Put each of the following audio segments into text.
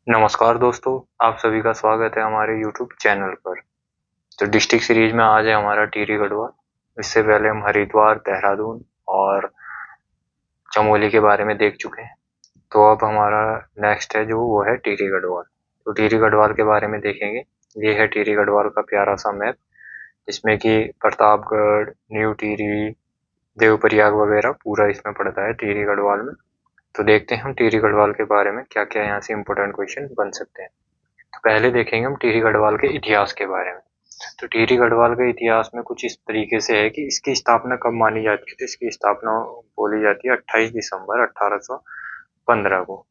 नमस्कार दोस्तों, आप सभी का स्वागत है हमारे यूट्यूब चैनल पर। तो डिस्ट्रिक्ट सीरीज में आज है हमारा टिहरी गढ़वाल। इससे पहले हम हरिद्वार, देहरादून और चमोली के बारे में देख चुके हैं। तो अब हमारा नेक्स्ट है जो वो है टिहरी गढ़वाल। तो टिहरी गढ़वाल के बारे में देखेंगे। ये है टिहरी गढ़वाल का प्यारा सा मैप, जिसमें कि प्रतापगढ़, न्यू टिहरी, देवप्रयाग वगैरह पूरा इसमें पड़ता है टिहरी गढ़वाल में। तो देखते हैं हम टिहरी गढ़वाल के बारे में क्या क्या यहाँ से इम्पोर्टेंट क्वेश्चन बन सकते हैं। तो पहले देखेंगे हम टिहरी गढ़वाल के इतिहास के बारे में। तो टिहरी गढ़वाल के इतिहास में कुछ इस तरीके से है कि इसकी स्थापना कब मानी जाती है। तो इसकी स्थापना बोली जाती है 28 दिसंबर 1815 को।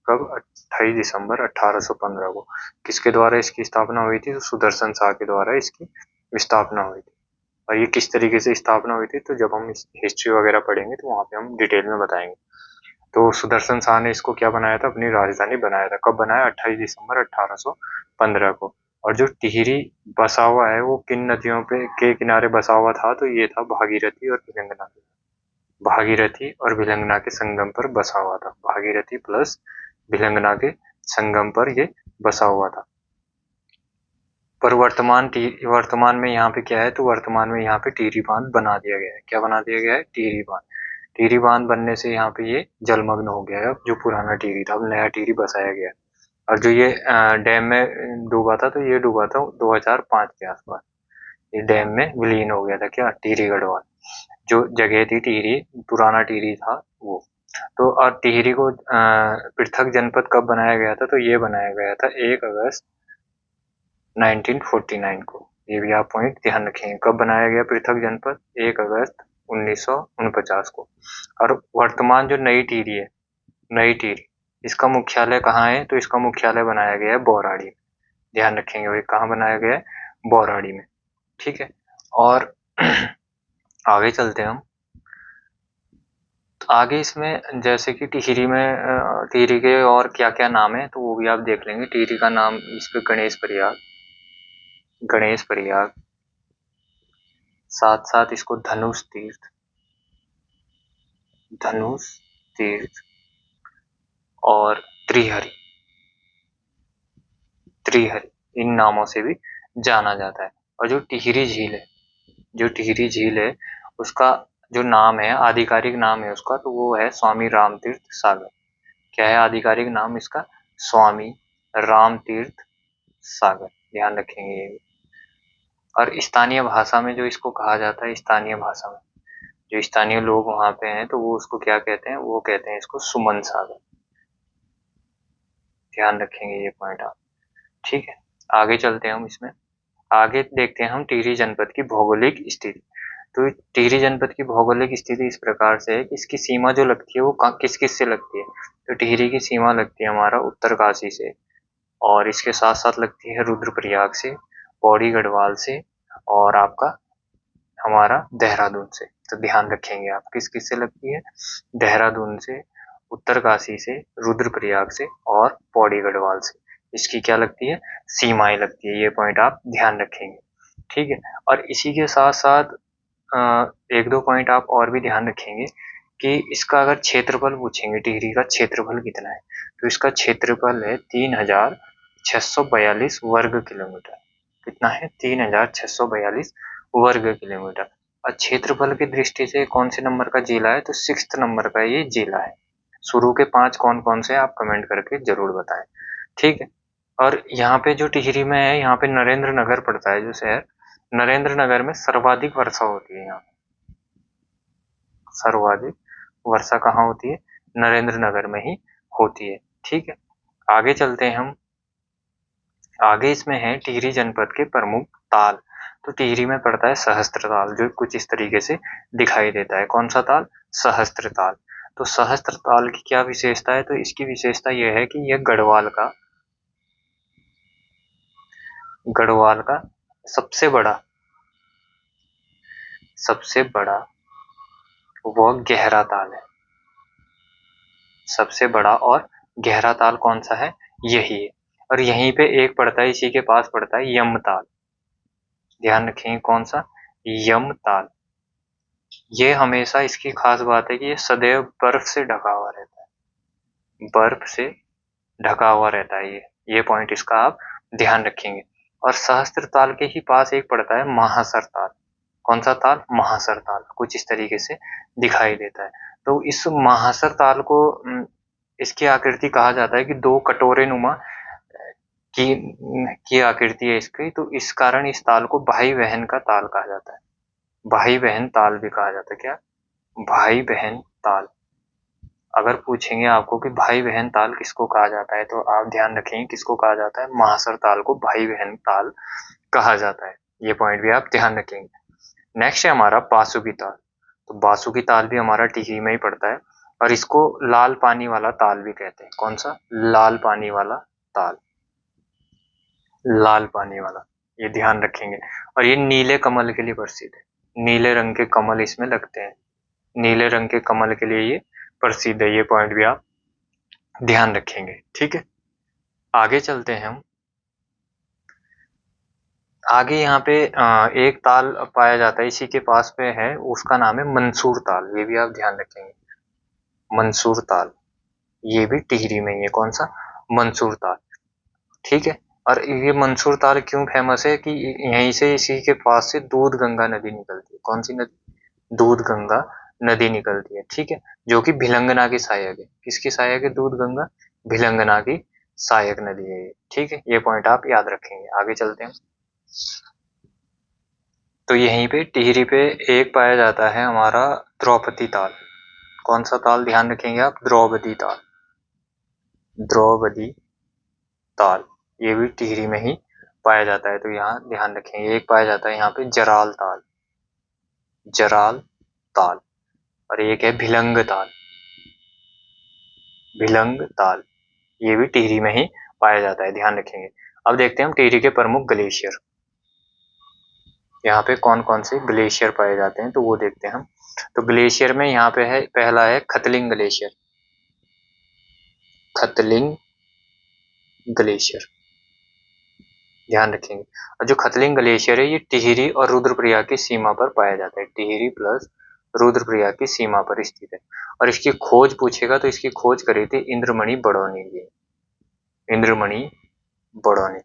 कब? 28 दिसंबर 1815 को। किसके द्वारा इसकी स्थापना हुई थी? तो सुदर्शन शाह के द्वारा इसकी स्थापना हुई थी। और ये किस तरीके से स्थापना हुई थी, तो जब हम हिस्ट्री वगैरह पढ़ेंगे तो वहाँ पे हम डिटेल में बताएंगे। तो सुदर्शन शाह ने इसको क्या बनाया था? अपनी राजधानी बनाया था। कब बनाया? 28 दिसंबर 1815 को। और जो टिहरी बसा हुआ है वो किन नदियों के किनारे बसा हुआ था? तो ये था भागीरथी और भिलंगना। भागीरथी और भिलंगना के संगम पर बसा हुआ था। भागीरथी प्लस भिलंगना के संगम पर ये बसा हुआ था। पर वर्तमान में यहाँ पे क्या है? तो वर्तमान में यहाँ पे टिहरी बांध बना दिया गया है। क्या बना दिया गया है? टिहरी बांध। टिहरी बांध बनने से यहाँ पे ये जलमग्न हो गया है। अब जो पुराना टिहरी था, अब नया टिहरी बसाया गया है। और जो ये डैम में डूबा था, तो ये डूबा था 2005 के आसपास। ये डैम में विलीन हो गया था। क्या? टिहरी गढ़वाल। जो जगह थी टिहरी, पुराना टिहरी था वो। तो और टिहरी को पृथक जनपद कब बनाया गया था? तो ये बनाया गया था 1 अगस्त 1949 को। ये भी आप पॉइंट ध्यान रखेंगे। कब बनाया गया पृथक जनपद? 1 अगस्त 1949 को। और वर्तमान जो नई टिहरी है, नई टिहरी, इसका मुख्यालय कहाँ है? तो इसका मुख्यालय बनाया गया है बौराड़ी में। ध्यान रखेंगे भाई, कहाँ बनाया गया है? बौराड़ी में। ठीक है। और आगे चलते हैं हम। तो आगे इसमें जैसे कि टिहरी में टिहरी के और क्या क्या नाम है, तो वो भी आप देख लेंगे। टिहरी का नाम इस पे गणेश प्रयाग, गणेश प्रयाग, साथ साथ इसको धनुष तीर्थ, धनुष तीर्थ और त्रिहरी, त्रिहरी, इन नामों से भी जाना जाता है। और जो टिहरी झील है, जो टिहरी झील है, उसका जो नाम है, आधिकारिक नाम है उसका, तो वो है स्वामी रामतीर्थ सागर। क्या है आधिकारिक नाम इसका? स्वामी रामतीर्थ सागर। ध्यान रखेंगे ये भी। और स्थानीय भाषा में जो इसको कहा जाता है, स्थानीय भाषा में जो स्थानीय लोग वहां पे हैं, तो वो उसको क्या कहते हैं? वो कहते हैं इसको सुमन सागर। ध्यान रखेंगे ये पॉइंट आप। ठीक है। आगे चलते हैं हम इसमें। आगे देखते हैं हम टिहरी जनपद की भौगोलिक स्थिति। तो टिहरी जनपद की भौगोलिक स्थिति इस प्रकार से है कि इसकी सीमा जो लगती है वो किस किस से लगती है? तो टिहरी की सीमा लगती है हमारा उत्तरकाशी से, और इसके साथ साथ लगती है रुद्रप्रयाग से, पौड़ी गढ़वाल से, और आपका हमारा देहरादून से। तो ध्यान रखेंगे आप, किस किस से लगती है? देहरादून से, उत्तरकाशी से, रुद्रप्रयाग से और पौड़ी गढ़वाल से। इसकी क्या लगती है? सीमाएं लगती है। ये पॉइंट आप ध्यान रखेंगे। ठीक है। और इसी के साथ साथ एक दो पॉइंट आप और भी ध्यान रखेंगे कि इसका अगर क्षेत्रफल पूछेंगे, टिहरी का क्षेत्रफल कितना है, तो इसका क्षेत्रफल है 3642 वर्ग किलोमीटर। कितना है? 3642 वर्ग किलोमीटर। और क्षेत्रफल की दृष्टि से कौन से नंबर का जिला है? तो 6th नंबर का ये जिला है। शुरू के 5 कौन कौन से आप कमेंट करके जरूर बताएं। ठीक है। और यहाँ पे जो टिहरी में है, यहाँ पे नरेंद्र नगर पड़ता है जो शहर, नरेंद्र नगर में सर्वाधिक वर्षा होती है। यहाँ सर्वाधिक वर्षा कहाँ होती है? नरेंद्र नगर में ही होती है। ठीक है। आगे चलते हैं हम। आगे इसमें है टिहरी जनपद के प्रमुख ताल। तो टिहरी में पड़ता है सहस्त्र ताल, जो कुछ इस तरीके से दिखाई देता है। कौन सा ताल? सहस्त्र ताल। तो सहस्त्र ताल की क्या विशेषता है? तो इसकी विशेषता यह है कि यह गढ़वाल का सबसे बड़ा वह गहरा ताल है। सबसे बड़ा और गहरा ताल कौन सा है? यही है। और यहीं पे एक पड़ता है, इसी के पास पड़ता है यम ताल। ध्यान रखेंगे कौन सा? यम ताल। ये हमेशा इसकी खास बात है कि ये सदैव बर्फ से ढका हुआ रहता है। बर्फ से ढका हुआ रहता है ये पॉइंट इसका आप ध्यान रखेंगे। और सहस्त्र ताल के ही पास एक पड़ता है महासर ताल। कौन सा ताल? महासर ताल। कुछ इस तरीके से दिखाई देता है। तो इस महासर ताल को इसकी आकृति कहा जाता है कि दो कटोरे नुमा की आकृति है इसकी, तो इस कारण इस ताल को भाई बहन का ताल कहा जाता है। भाई बहन ताल भी कहा जाता है। क्या? भाई बहन ताल। अगर पूछेंगे आपको कि भाई बहन ताल किसको कहा जाता है, तो आप ध्यान रखेंगे किसको कहा जाता है? महासर ताल को भाई बहन ताल कहा जाता है। ये पॉइंट भी आप ध्यान रखेंगे। नेक्स्ट है हमारा बासुकी ताल। तो बासुकी ताल भी हमारा टिहरी में ही पड़ता है और इसको लाल पानी वाला ताल भी कहते हैं। कौन सा? लाल पानी वाला ताल। लाल पानी वाला, ये ध्यान रखेंगे। और ये नीले कमल के लिए प्रसिद्ध है। नीले रंग के कमल इसमें लगते हैं। नीले रंग के कमल के लिए ये प्रसिद्ध है। ये पॉइंट भी आप ध्यान रखेंगे। ठीक है, आगे चलते हैं हम। आगे यहाँ पे एक ताल पाया जाता है, इसी के पास पे है, उसका नाम है मंसूर ताल। ये भी आप ध्यान रखेंगे। मंसूर ताल, ये भी टिहरी में ही है। कौन सा? मंसूर ताल। ठीक है। और ये मंसूर ताल क्यों फेमस है कि यहीं से, इसी के पास से दूध गंगा नदी निकलती है। कौन सी नदी? दूध गंगा नदी निकलती है। ठीक है, जो कि भिलंगना की सहायक है। किसकी सहायक है दूध गंगा? भिलंगना की सहायक नदी है ये। ठीक है, ये पॉइंट आप याद रखेंगे। आगे चलते हैं। तो यहीं पे टिहरी पे एक पाया जाता है हमारा द्रौपदी ताल। कौन सा ताल? ध्यान रखेंगे आप, द्रौपदी ताल। द्रौपदी ताल, ये भी टिहरी में ही पाया जाता है। तो यहाँ ध्यान रखेंगे। एक पाया जाता है यहाँ पे जराल ताल। जराल ताल। और एक है भिलंग ताल। भिलंग ताल, ये भी टिहरी में ही पाया जाता है। ध्यान रखेंगे। अब देखते हैं हम टिहरी के प्रमुख ग्लेशियर। यहाँ पे कौन कौन से ग्लेशियर पाए जाते हैं, तो वो देखते हैं हम। तो ग्लेशियर में यहाँ पे है, पहला है खतलिंग ग्लेशियर। खतलिंग ग्लेशियर, ध्यान रखेंगे। और जो खतलिंग ग्लेशियर है, ये टिहरी और रुद्रप्रयाग की सीमा पर पाया जाता है। टिहरी प्लस रुद्रप्रयाग की सीमा पर स्थित है। और इसकी खोज पूछेगा तो इसकी खोज करी थी इंद्रमणि बड़ौनी जी। इंद्रमणि बड़ौनी।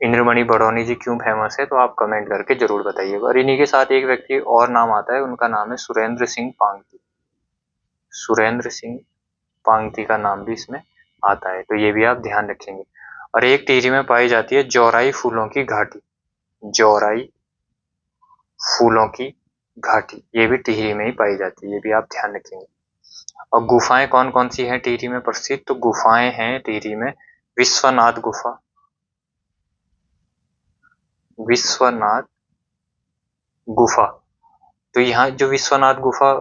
इंद्रमणि बड़ौनी जी क्यों फेमस है, तो आप कमेंट करके जरूर बताइएगा। और इन्हीं के साथ एक व्यक्ति और नाम आता है, उनका नाम है सुरेंद्र सिंह पांगती। सुरेंद्र सिंह पांगती का नाम भी इसमें आता है, तो ये भी आप ध्यान रखेंगे। और एक टिहरी में पाई जाती है जौराई फूलों की घाटी। जौराई फूलों की घाटी, ये भी टिहरी में ही पाई जाती है। ये भी आप ध्यान रखेंगे। और गुफाएं कौन कौन सी हैं टिहरी में प्रसिद्ध, तो गुफाएं हैं टिहरी में विश्वनाथ गुफा। विश्वनाथ गुफा। तो यहाँ जो विश्वनाथ गुफा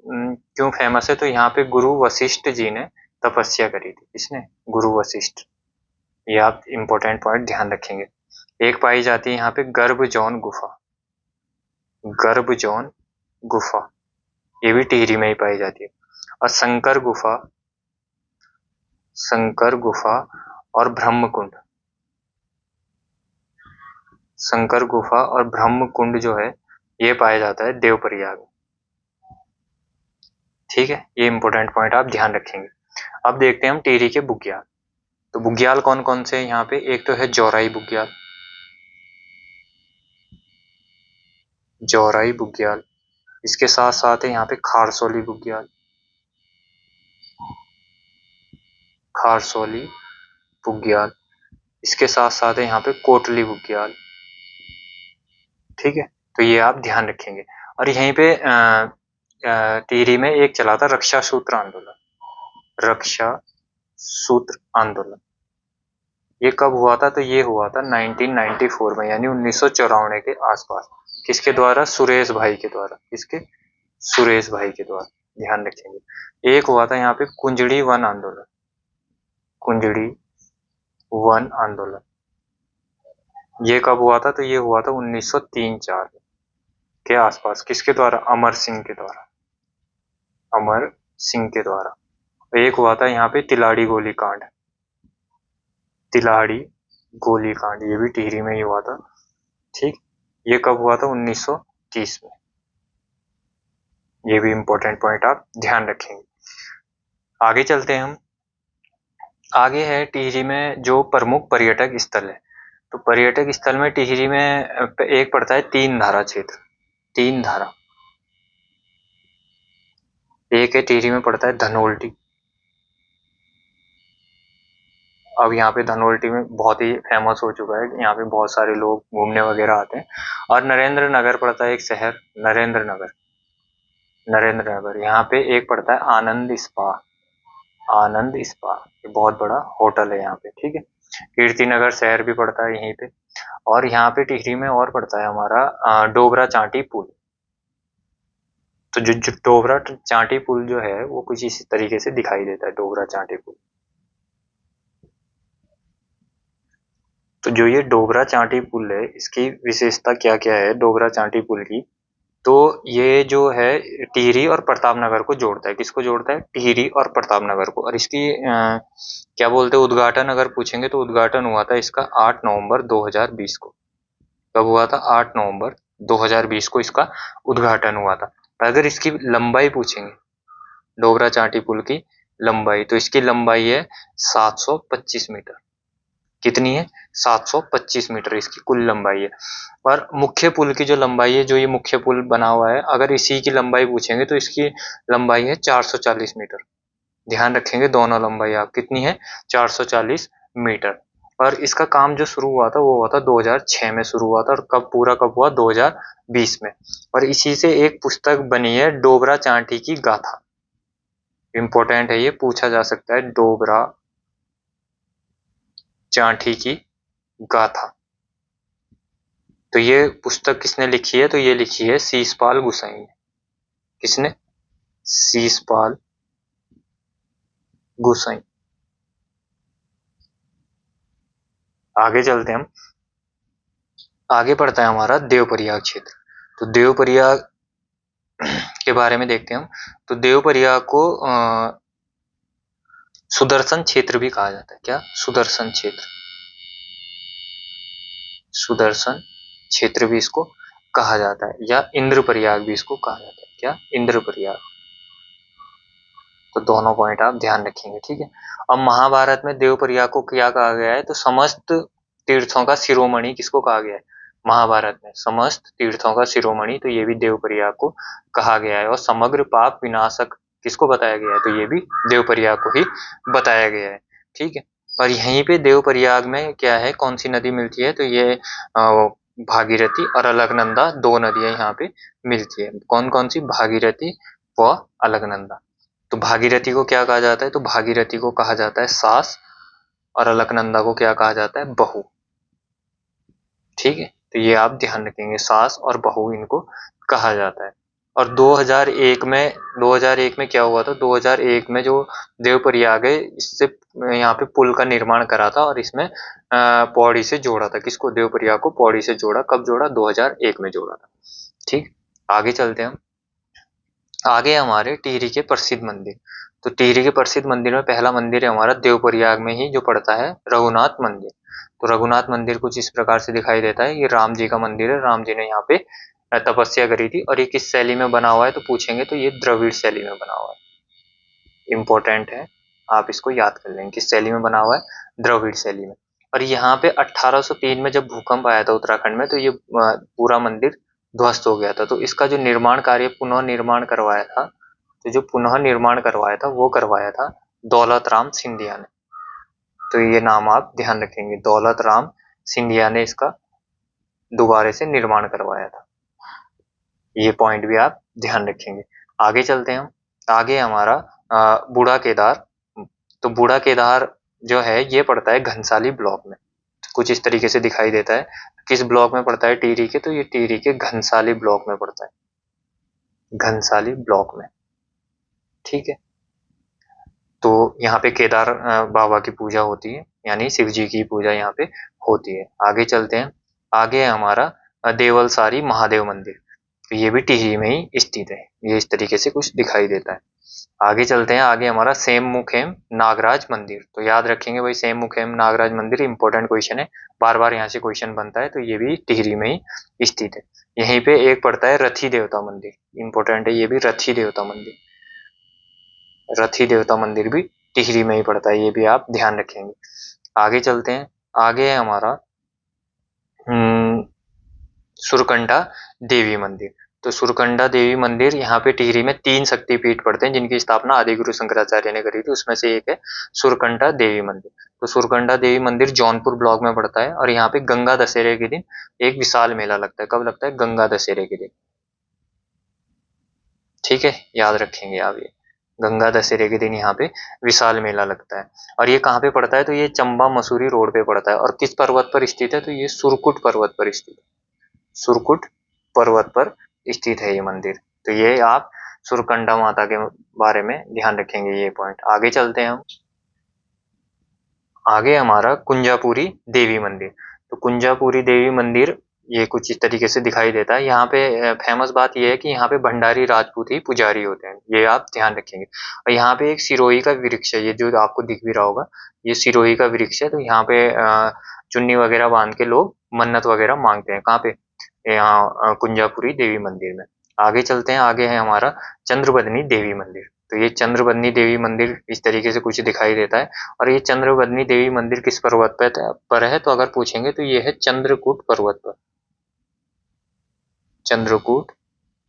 क्यों फेमस है, तो यहाँ पे गुरु वशिष्ठ जी ने तपस्या करी थी। किसने? गुरु वशिष्ठ। ये आप इम्पोर्टेंट पॉइंट ध्यान रखेंगे। एक पाई जाती है यहाँ पे गर्भजौन गुफा। गर्भजौन गुफा, ये भी टिहरी में ही पाई जाती है। और शंकर गुफा, शंकर गुफा और ब्रह्मकुंड। शंकर गुफा और ब्रह्मकुंड जो है, ये पाया जाता है देवप्रयाग। ठीक है, ये इंपॉर्टेंट पॉइंट आप ध्यान रखेंगे। अब देखते हैं हम टिहरी के बुग्याल। तो बुग्याल कौन कौन से हैं यहाँ पे, एक तो है जौराई बुग्याल। जौराई बुग्याल। इसके साथ साथ है यहाँ पे खारसोली बुग्याल। खारसोली बुग्याल। इसके साथ साथ है यहाँ पे कोटली बुग्याल। ठीक है, तो ये आप ध्यान रखेंगे। और यहीं पे टिहरी में एक चला था रक्षा सूत्र आंदोलन। रक्षा सूत्र आंदोलन, ये कब हुआ था, तो ये हुआ था 1994 में, यानी 1994 के आसपास। किसके द्वारा? सुरेश भाई के द्वारा। किसके? सुरेश भाई के द्वारा। ध्यान रखेंगे। एक हुआ था यहाँ पे कुंजड़ी वन आंदोलन। कुंजड़ी वन आंदोलन, ये कब हुआ था, तो ये हुआ था 1903-4 के आसपास। किसके द्वारा? अमर सिंह के द्वारा। अमर सिंह के द्वारा। एक हुआ था यहाँ पे तिलाड़ी गोलीकांड। तिलाड़ी गोलीकांड, ये भी टिहरी में ही हुआ था। ठीक, ये कब हुआ था? 1930 में। ये भी इंपॉर्टेंट पॉइंट आप ध्यान रखेंगे। आगे चलते हैं हम। आगे है टिहरी में जो प्रमुख पर्यटक स्थल है। तो पर्यटक स्थल में टिहरी में एक पड़ता है तीन धारा क्षेत्र। तीन धारा, एक है टिहरी में पड़ता है धनोल्टी। अब यहाँ पे धनोल्टी में बहुत ही फेमस हो चुका है, यहाँ पे बहुत सारे लोग घूमने वगैरह आते हैं। और नरेंद्र नगर पड़ता है एक शहर, नरेंद्र नगर। नरेंद्र नगर यहाँ पे एक पड़ता है आनंद स्पा। आनंद स्पा, ये बहुत बड़ा होटल है यहाँ पे, ठीक है। कीर्ति नगर शहर भी पड़ता है यहीं पे। और यहाँ पे टिहरी में और पड़ता है हमारा डोबरा चांटी पुल। तो जो डोबरा चांटी पुल जो है वो कुछ इसी तरीके से दिखाई देता है, डोबरा चांटी पुल। तो जो ये डोबरा चांटी पुल है, इसकी विशेषता क्या क्या है डोबरा चांटी पुल की। तो ये जो है टिहरी और प्रताप नगर को जोड़ता है। किसको जोड़ता है? टिहरी और प्रताप नगर को। और इसकी क्या बोलते हैं, उद्घाटन अगर पूछेंगे तो उद्घाटन हुआ था इसका 8 नवंबर 2020 को। कब हुआ था? 8 नवंबर 2020 को इसका उद्घाटन हुआ था। अगर इसकी लंबाई पूछेंगे, डोबरा चांटी पुल की लंबाई, तो इसकी लंबाई है 725 मीटर। कितनी है? 725 मीटर इसकी कुल लंबाई है। और मुख्य पुल की जो लंबाई है, जो ये मुख्य पुल बना हुआ है, अगर इसी की लंबाई पूछेंगे तो इसकी लंबाई है 440 मीटर। ध्यान रखेंगे दोनों लंबाई आप कितनी है, 440 मीटर। और इसका काम जो शुरू हुआ था वो हुआ था 2006 में शुरू हुआ था, और कब पूरा कब हुआ? 2020 में। और इसी से एक पुस्तक बनी है, डोबरा चांटी की गाथा। इंपॉर्टेंट है, ये पूछा जा सकता है, डोबरा चांठी की गाथा। तो ये पुस्तक किसने लिखी है? तो ये लिखी है शीशपाल गुसाई ने। किसने? शीशपाल गुसाई। आगे चलते हैं हम। आगे पड़ता है हमारा देवप्रयाग क्षेत्र। तो देवप्रयाग के बारे में देखते हैं हम। तो देवप्रयाग को सुदर्शन क्षेत्र भी कहा जाता है। क्या? सुदर्शन क्षेत्र। सुदर्शन क्षेत्र भी इसको कहा जाता है, या इंद्रप्रयाग भी इसको कहा जाता है। क्या? इंद्रप्रयाग। तो दोनों पॉइंट आप ध्यान रखेंगे, ठीक है। अब महाभारत में देवप्रयाग को क्या कहा गया है? तो समस्त तीर्थों का शिरोमणि किसको कहा गया है? महाभारत में समस्त तीर्थों का शिरोमणि, तो ये भी देवप्रयाग को कहा गया है। और समग्र पाप विनाशक किसको बताया गया है? तो ये भी देवप्रयाग को ही बताया गया है, ठीक है। और यहीं पे देवप्रयाग में क्या है, कौन सी नदी मिलती है? तो ये भागीरथी और अलकनंदा, दो नदियां यहाँ पे मिलती है। कौन कौन सी? भागीरथी व अलकनंदा। तो भागीरथी को क्या कहा जाता है? तो भागीरथी को कहा जाता है सास, और अलकनंदा को क्या कहा जाता है? बहू। ठीक है, तो ये आप ध्यान रखेंगे, सास और बहू इनको कहा जाता है। और 2001 में क्या हुआ था? 2001 में जो देवप्रयाग है, इससे यहाँ पे पुल का निर्माण करा था, और इसमें पौड़ी से जोड़ा था। किसको? देवप्रयाग को पौड़ी से जोड़ा। कब जोड़ा? 2001 में जोड़ा था। ठीक, आगे चलते हैं हम। आगे हमारे टिहरी के प्रसिद्ध मंदिर। तो टिहरी के प्रसिद्ध मंदिर में पहला मंदिर है हमारा देवप्रयाग में ही जो पड़ता है, रघुनाथ मंदिर। तो रघुनाथ मंदिर कुछ इस प्रकार से दिखाई देता है। ये राम जी का मंदिर है, राम जी ने यहाँ पे तपस्या करी थी। और ये किस शैली में बना हुआ है? तो पूछेंगे तो ये द्रविड़ शैली में बना हुआ है। इंपॉर्टेंट है, आप इसको याद कर लेंगे, किस शैली में बना हुआ है? द्रविड़ शैली में। और यहाँ पे 1803 में जब भूकंप आया था उत्तराखंड में, तो ये पूरा मंदिर ध्वस्त हो गया था। तो इसका जो निर्माण कार्य पुनः निर्माण करवाया था, तो जो पुनः निर्माण करवाया था वो करवाया था दौलत राम सिंधिया ने। तो ये नाम आप ध्यान रखेंगे, दौलत राम सिंधिया ने इसका दोबारा से निर्माण करवाया था। ये पॉइंट भी आप ध्यान रखेंगे। आगे चलते हैं हम। आगे हमारा बूढ़ा केदार। तो बूढ़ा केदार जो है ये पड़ता है घनसाली ब्लॉक में। कुछ इस तरीके से दिखाई देता है। किस ब्लॉक में पड़ता है? टिहरी के। तो ये टिहरी के घनसाली ब्लॉक में पड़ता है, घनसाली ब्लॉक में, ठीक है। तो यहाँ पे केदार बाबा की पूजा होती है, यानी शिव जी की पूजा यहाँ पे होती है। आगे चलते हैं। आगे है हमारा देवलसारी महादेव मंदिर। तो ये भी टिहरी में ही स्थित है। ये इस तरीके से कुछ दिखाई देता है। आगे चलते हैं। आगे हमारा सेम मुखेम नागराज मंदिर। तो याद रखेंगे भाई, सेम मुखेम नागराज मंदिर इंपॉर्टेंट क्वेश्चन है, बार बार यहाँ से क्वेश्चन बनता है। तो ये भी टिहरी में ही स्थित है। यहीं पे एक पड़ता है रथी देवता मंदिर। इंपॉर्टेंट है ये भी, रथी देवता मंदिर। रथी देवता मंदिर भी टिहरी में ही पड़ता है, ये भी आप ध्यान रखेंगे। आगे चलते हैं। आगे है हमारा सुरकंडा देवी मंदिर। तो सुरकंडा देवी मंदिर यहाँ पे टिहरी में 3 शक्तिपीठ पड़ते हैं जिनकी स्थापना आदिगुरु शंकराचार्य ने करी थी, उसमें से एक है सुरकंडा देवी मंदिर। तो सुरकंडा देवी मंदिर जौनपुर ब्लॉक में पड़ता है और यहाँ पे गंगा दशहरे के दिन एक विशाल मेला लगता है। कब लगता है? गंगा दशहरे के दिन। ठीक है, याद रखेंगे आप ये। गंगा दशहरे के दिन यहाँ पे विशाल मेला लगता है। और ये कहाँ पे पड़ता है? तो ये चंबा मसूरी रोड पे पड़ता है। और किस पर्वत पर स्थित है? तो ये सुरकुट पर्वत पर स्थित है। सुरकुट पर्वत पर स्थित है ये मंदिर। तो ये आप सुरकंडा माता के बारे में ध्यान रखेंगे, ये पॉइंट। आगे चलते हैं हम। आगे हमारा कुंजापुरी देवी मंदिर। तो कुंजापुरी देवी मंदिर ये कुछ इस तरीके से दिखाई देता है। यहाँ पे फेमस बात ये है कि यहाँ पे भंडारी राजपूत ही पुजारी होते हैं, ये आप ध्यान रखेंगे। और यहाँ पे एक सिरोही का वृक्ष है, ये जो आपको दिख भी रहा होगा, ये सिरोही का वृक्ष है। तो यहाँ पे चुन्नी वगैरह बांध के लोग मन्नत वगैरह मांगते हैं। कहाँ पे? यहाँ कुंजापुरी देवी मंदिर में। आगे चलते हैं। आगे है हमारा चंद्रबदनी देवी मंदिर। तो ये चंद्रबदनी देवी मंदिर इस तरीके से कुछ दिखाई देता है। और ये चंद्रबदनी देवी मंदिर किस पर्वत पर है? तो अगर पूछेंगे तो ये है चंद्रकूट पर्वत पर। चंद्रकूट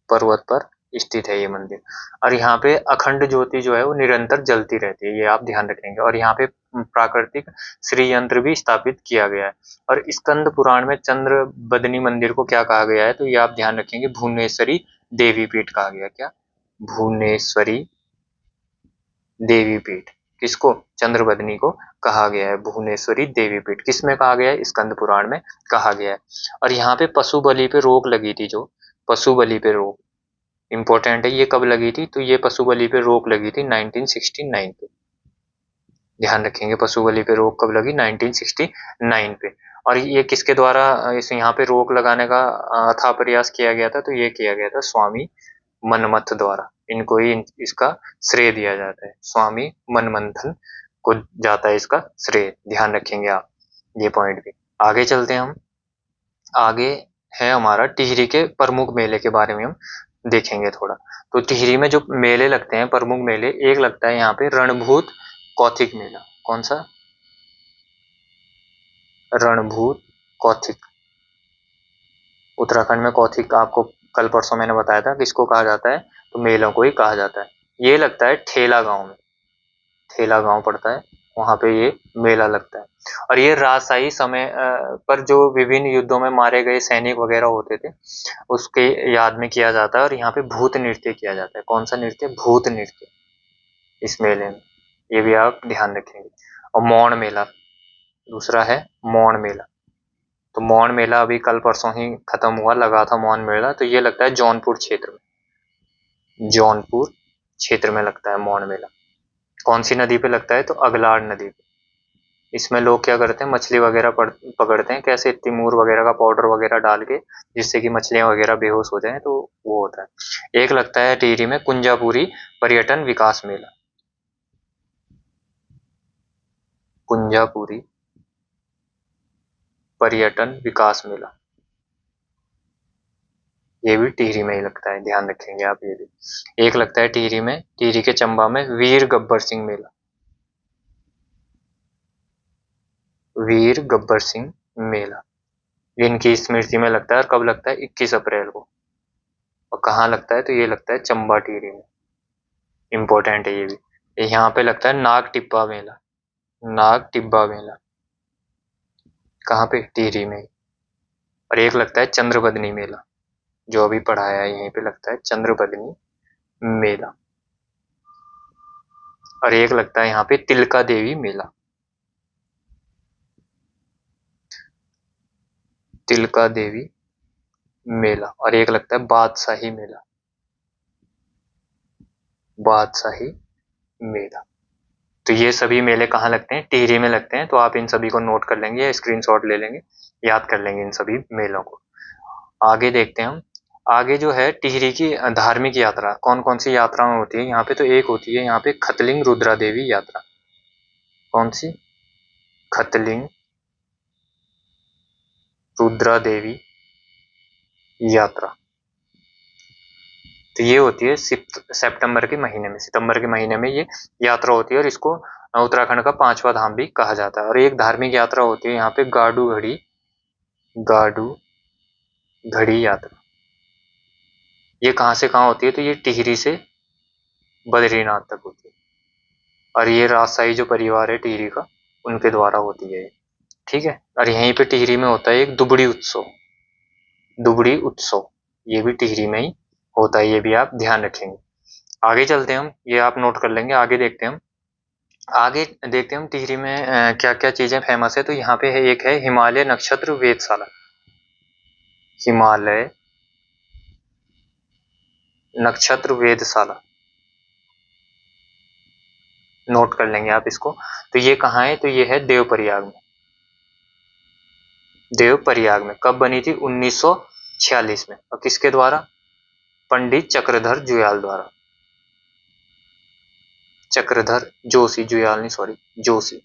पर्वत पर स्थित है ये मंदिर। और यहाँ पे अखंड ज्योति जो है वो निरंतर जलती रहती है, ये आप ध्यान रखेंगे। और यहाँ पे प्राकृतिक श्री यंत्र भी स्थापित किया गया है। और स्कंद पुराण में चंद्र बदनी मंदिर को क्या कहा गया है? तो ये आप ध्यान रखेंगे, भुवनेश्वरी देवी पीठ कहा गया। क्या? भुवनेश्वरी देवी पीठ। किसको? चंद्रबदनी को कहा गया है भुवनेश्वरी देवी पीठ। किसमें कहा गया है? स्कंद पुराण में कहा गया है। और यहाँ पे पशु बलि पे रोक लगी थी, जो पशु बलि पे रोक इंपॉर्टेंट है, ये कब लगी थी? तो ये पशु बलि पे रोक लगी थी 1969 पे। ध्यान रखेंगे, पशु बलि पे रोक कब लगी? 1969 पे। और ये किसके द्वारा इस यहाँ पे रोक लगाने का अथाह प्रयास किया गया था? तो ये किया गया था स्वामी मनमथ द्वारा। इनको ही इसका श्रेय दिया जाता है, स्वामी मनमंथन को जाता है इसका श्रेय। ध्यान रखेंगे आप ये पॉइंट भी। आगे चलते हैं हम। आगे है हमारा टिहरी के प्रमुख मेले के बारे में हम देखेंगे थोड़ा। तो टिहरी में जो मेले लगते हैं, प्रमुख मेले, एक लगता है यहाँ पे रणभूत कौथिक मेला। कौन सा? रणभूत कौथिक। उत्तराखंड में कौथिक आपको कल परसों मैंने बताया था किसको कहा जाता है? तो मेलों को ही कहा जाता है। ये लगता है ठेला गांव में। ठेला गांव पड़ता है, वहां पे ये मेला लगता है। और ये राजशाही समय पर जो विभिन्न युद्धों में मारे गए सैनिक वगैरह होते थे उसके याद में किया जाता है। और यहाँ पे भूत नृत्य किया जाता है। कौन सा नृत्य? भूत नृत्य इस मेले में, ये भी आप ध्यान रखेंगे। और मौन मेला दूसरा है, मौन मेला। तो मौन मेला अभी कल परसों ही खत्म हुआ, लगा था मौन मेला। तो ये लगता है जौनपुर क्षेत्र में। जौनपुर क्षेत्र में लगता है मौन मेला। कौन सी नदी पे लगता है? तो अगलाड़ नदी पे। इसमें लोग क्या करते हैं? मछली वगैरह पकड़ते हैं। कैसे? तिमूर वगैरह का पाउडर वगैरह डाल के, जिससे कि मछलियां वगैरह बेहोश हो जाएं, तो वो होता है। एक लगता है टिहरी में कुंजापुरी पर्यटन विकास मेला। कुंजापुरी पर्यटन विकास मेला, ये भी टिहरी में ही लगता है, ध्यान रखेंगे आप ये भी। एक लगता है टिहरी में, टिहरी के चंबा में वीर गब्बर सिंह मेला। वीर गब्बर सिंह मेला इनकी स्मृति में लगता है। और कब लगता है? 21 अप्रैल को। और कहाँ लगता है? तो ये लगता है चंबा टिहरी में। इंपॉर्टेंट है ये भी। यहाँ पे लगता है नाग टिब्बा मेला। नाग टिब्बा मेला कहाँ पे? टिहरी में। और एक लगता है चंद्रबदनी मेला, जो अभी पढ़ाया है यहीं पे लगता है चंद्रबदनी मेला। और एक लगता है यहाँ पे तिलका देवी मेला। तिलका देवी मेला। और एक लगता है बादशाही मेला। बादशाही मेला। तो ये सभी मेले कहाँ लगते हैं? टिहरी में लगते हैं। तो आप इन सभी को नोट कर लेंगे या स्क्रीनशॉट ले लेंगे, याद कर लेंगे इन सभी मेलों को। आगे देखते हैं हम। आगे जो है टिहरी की धार्मिक यात्रा, कौन कौन सी यात्राएं होती है यहाँ पे? तो एक होती है यहाँ पे खतलिंग रुद्रा देवी यात्रा। कौन सी? खतलिंग रुद्रा देवी यात्रा। तो ये होती है सितंबर के महीने में। सितंबर के महीने में ये यात्रा होती है। और इसको उत्तराखंड का 5वां धाम भी कहा जाता है। और एक धार्मिक यात्रा होती है यहाँ पे गाड़ू घड़ी यात्रा। ये कहाँ से कहाँ होती है? तो ये टिहरी से बद्रीनाथ तक होती है, और ये राजशाही जो परिवार है टिहरी का, उनके द्वारा होती है ये। ठीक है। और यहीं पे टिहरी में होता है एक दुबड़ी उत्सव, ये भी टिहरी में ही होता है, ये भी आप ध्यान रखेंगे। आगे चलते हैं हम, ये आप नोट कर लेंगे। आगे देखते हैं हम, टिहरी में क्या क्या चीजें फेमस है। तो यहाँ पे है, एक है हिमालय नक्षत्र वेधशाला। हिमालय नक्षत्र वेधशाला, नोट कर लेंगे आप इसको। तो ये कहाँ है? तो ये है देवप्रयाग में। कब बनी थी? 1946 में। और किसके द्वारा? पंडित चक्रधर जुयाल द्वारा। चक्रधर जोशी, जुयाल नहीं, सॉरी, जोशी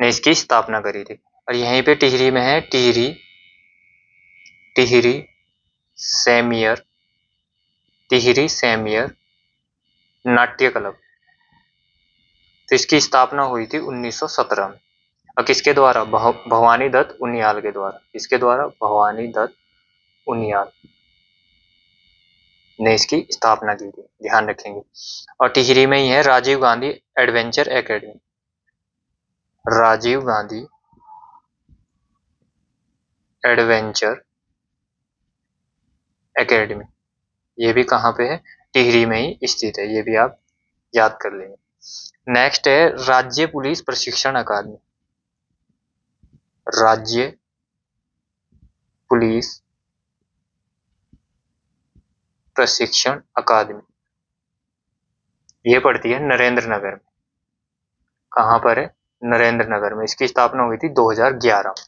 ने इसकी स्थापना करी थी। और यहीं पे टिहरी में है टिहरी सेमियर नाट्य क्लब। तो इसकी स्थापना हुई थी 1917 में। और किसके द्वारा? भवानी दत्त उनियाल के द्वारा। किसके द्वारा? भवानी दत्त उनियाल ने इसकी स्थापना की थी, ध्यान रखेंगे। और टिहरी में ही है Rajiv Gandhi adventure academy. Rajiv Gandhi adventure academy, ये भी कहाँ पे है? टिहरी में ही स्थित है, ये भी आप याद कर लेंगे। नेक्स्ट है राज्य पुलिस प्रशिक्षण अकादमी। राज्य पुलिस प्रशिक्षण अकादमी, ये पड़ती है नरेंद्र नगर में। कहाँ पर है? नरेंद्र नगर में। इसकी स्थापना हुई थी 2011 में।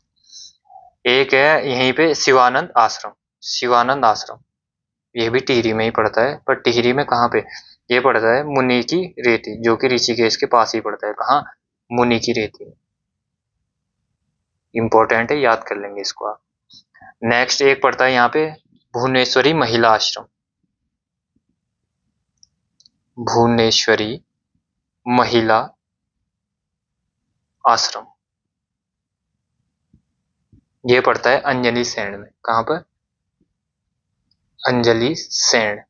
एक है यहीं पे शिवानंद आश्रम, ये भी टिहरी में ही पड़ता है। पर टिहरी में कहाँ पे? ये पड़ता है मुनि की रेती, जो कि ऋषिकेश के पास ही पड़ता है। कहाँ? मुनि की रेती में। इंपॉर्टेंट है, याद कर लेंगे इसको आप। नेक्स्ट एक पड़ता है यहाँ पे भुवनेश्वरी महिला आश्रम। भुवनेश्वरी महिला आश्रम, ये पड़ता है अंजलि सैंड में। कहाँ पर? अंजलि सैंड,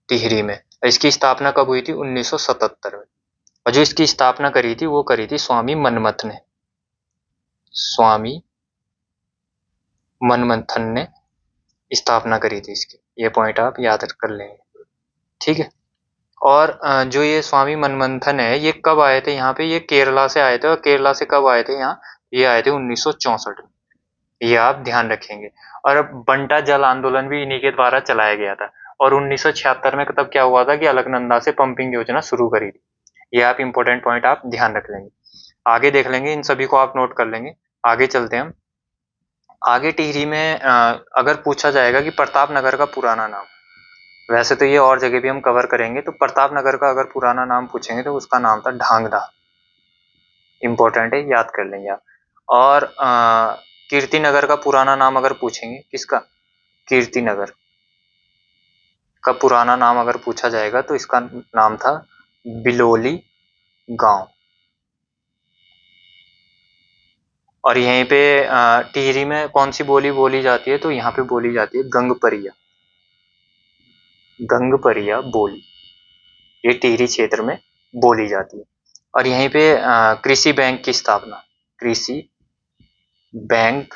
टिहरी में। इसकी स्थापना कब हुई थी? 1977 में। और जो इसकी स्थापना करी थी वो करी थी स्वामी मनमथ ने। स्वामी मनमथन ने स्थापना करी थी इसकी, ये पॉइंट आप याद कर लेंगे। ठीक है। और जो ये स्वामी मनमथन है, ये कब आए थे यहाँ पे? ये केरला से आए थे। और केरला से कब आए थे यहाँ? ये आए थे 1964 में, ये आप ध्यान रखेंगे। और बंटा जल आंदोलन भी इन्हीं के द्वारा चलाया गया था। और 1976 में तब क्या हुआ था कि अलकनंदा से पंपिंग योजना शुरू करी थी। ये आप इंपॉर्टेंट पॉइंट आप ध्यान रख लेंगे। आगे देख लेंगे, इन सभी को आप नोट कर लेंगे। आगे चलते हैं हम। आगे टिहरी में अगर पूछा जाएगा कि प्रताप नगर का पुराना नाम, वैसे तो ये और जगह भी हम कवर करेंगे, तो प्रताप नगर का अगर पुराना नाम पूछेंगे तो उसका नाम था ढांगधा। इंपॉर्टेंट है, याद कर लेंगे आप। और कीर्ति नगर का पुराना नाम अगर पूछेंगे, किसका? कीर्ति नगर का पुराना नाम अगर पूछा जाएगा तो इसका नाम था बिलोली गांव। और यहीं पे टिहरी में कौन सी बोली बोली जाती है? तो यहाँ पे बोली जाती है गंगपरिया बोली, ये टिहरी क्षेत्र में बोली जाती है। और यहीं पे कृषि बैंक की स्थापना, कृषि बैंक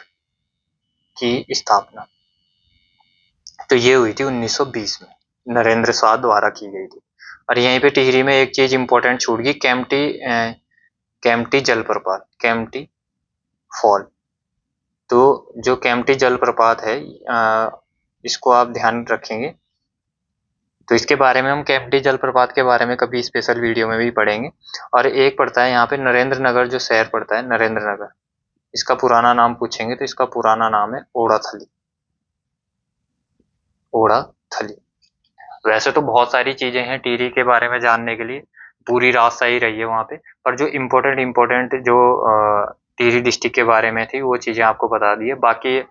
की स्थापना, तो ये हुई थी 1920 में, नरेंद्र शाह द्वारा की गई थी। और यहीं पे टिहरी में एक चीज इंपॉर्टेंट छूट गई, केम्प्टी जलप्रपात, केम्प्टी फॉल। तो जो केम्प्टी जलप्रपात है, इसको आप ध्यान रखेंगे। तो इसके बारे में हम केम्प्टी जलप्रपात के बारे में कभी स्पेशल वीडियो में भी पढ़ेंगे। और एक पड़ता है यहाँ पे नरेंद्र नगर, जो शहर पड़ता है नरेंद्र नगर, इसका पुराना नाम पूछेंगे तो इसका पुराना नाम है ओडाथली। ओडाथली। वैसे तो बहुत सारी चीजें हैं टिहरी के बारे में जानने के लिए, पूरी रात सही रही है वहाँ पे। पर जो इम्पोर्टेंट जो टिहरी डिस्ट्रिक्ट के बारे में थी वो चीजें आपको बता दी है। बाकी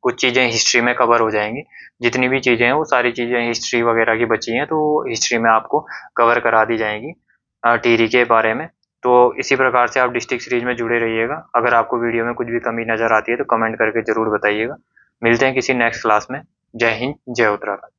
कुछ चीजें हिस्ट्री में कवर हो जाएंगी। जितनी भी चीजें हैं वो सारी चीजें हिस्ट्री वगैरह की बची हैं, तो हिस्ट्री में आपको कवर करा दी जाएंगी टिहरी के बारे में। तो इसी प्रकार से आप डिस्ट्रिक्ट सीरीज में जुड़े रहिएगा। अगर आपको वीडियो में कुछ भी कमी नज़र आती है तो कमेंट करके ज़रूर बताइएगा। मिलते हैं किसी नेक्स्ट क्लास में। जय हिंद, जय उत्तराखंड।